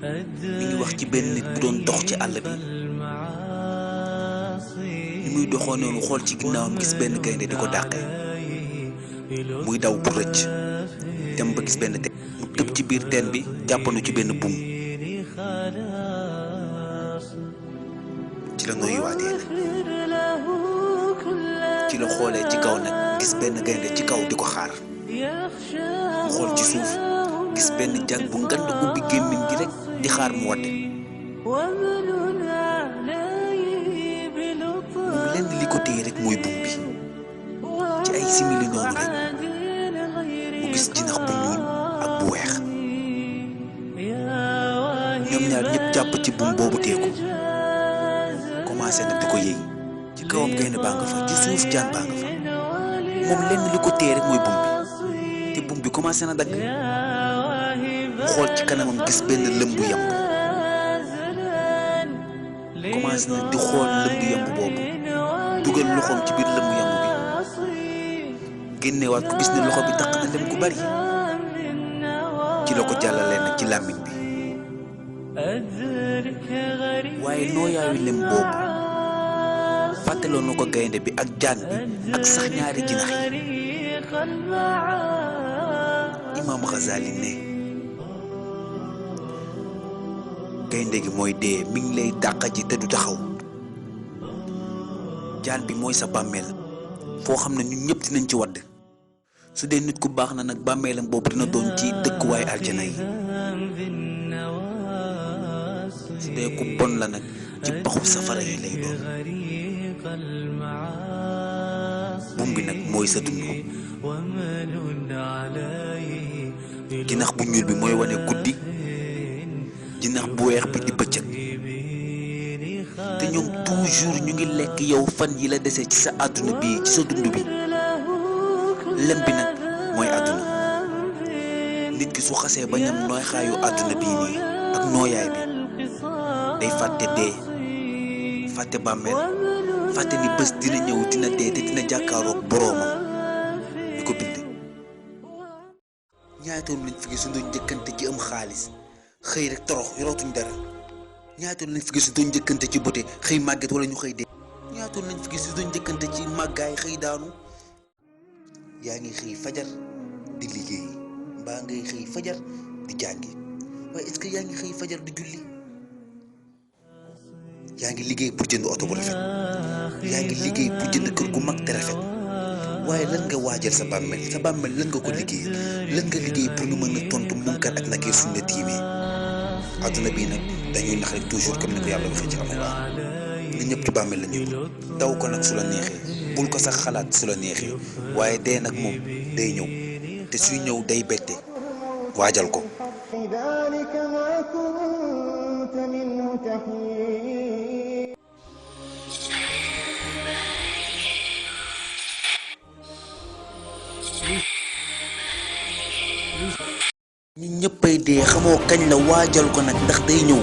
mi ngi wax ci benn nit bu doon dox ci àll bi ni muy doxoo noonu xool ci ginnaawam gis benn gaynde di ko dàqee muy daw bu rëcc dem ba gis benn teen mu tëb ci biir teen bi jàppandu ci benn buum ci la noyyiwaatee nag ci la xoolee ci kaw nag gis benn gaynde ci kaw di ko xaar mu xool ci suuf gis benn jàng bu ngand ubbi gémmiñ gi rek di xaar mu wadde moom lenn li ko téye rek mooy buum bi ci ay simili noonu rek mu gis jinax bu ñuul ak bu weex ñoom ñaar ñëpp jàpp ci buum boobu teeku commencé nag di ko yëy ci kawam gaynde baa nga fa ci suuf jaan baa nga fa moom lenn li ko téye rek mooy buum bi te buum bi commencé na dagg mu xool ci kanamam gis benn lëmbu yamb commencé na di xool lëmbu yamb boobu dugal loxoom ci biir lëmbu yamb bi génnewaat ko gis ne loxo bi taq na lem gu bari ci la ko jàllalee nag ci làmmiñ bi waaye nooyaayu lem boobu fàttaloo na ko gaynde bi ak jaan bi ak sax ñaari jinax yi Imaam Ghazali ne gaynde gi mooy dee mi ngi lay dàq ji te du taxaw jaan bi mooy sa bàmmeel foo xam ne ñun ñëpp dinañ ci wadd su dee nit ku baax na nag bàmmeelam boobu dina doon ci dëkkuwaay aljana yi su dee ku bon la nag ci paxu safara yi lay doon buum bi nag mooy sa dund jinax bu ñuul bi mooy wane guddi jinax bu weex bi di bëccëg te ñoom toujours ñu ngi lekk yow fan yi la dese ci sa àdduna bi ci sa dund bi lem bi nag mooy àdduna nit ki su xasee ba ñam nooy xaayu àdduna bii nii ak nooyaay bi day fàtte dee fàtte bàmmeel fàtte ni bés dina ñëw dina dee te dina jàkkaaroog boroomam ñu ko bind ñaatoon lañ fi gis su doon njëkkante ci am xaalis xëy rek torox yorootuñ dara ñaatoon lañ fi gis su doon njëkkante ci bote xëy màgget wala ñu xëy dee ñaatoon lañ fi gis su doon njëkkante ci màggaay xëy daanu yaa ngi xëy fajar di liggéey mbaa ngay xëy fajar di jàngi waaye est-ce que yaa ngi xëy fajar di julli yaa ngi liggéey pour jënd oto bu rafet yaa ngi liggéey pour jënd kër gu mag te rafet waaye lan nga waajal sa bàmmeel lan nga ko liggéeyal lan nga liggéey pour nga mën a tontu munkar ak nakir suñ la tiimee àdduna bii nag dañuy nax rek toujours comme ni ko yàlla waxee ci alxuraan ni ñëpp ci bàmmeel la ñuy daw ko nag su la neexee bul ko sax xalaat su la neexee waaye dee nag moom day ñëw te suy ñëw day bette waajal ko ñun ñëppay dee xamoo kañ la waajal ko nag ndax day ñëw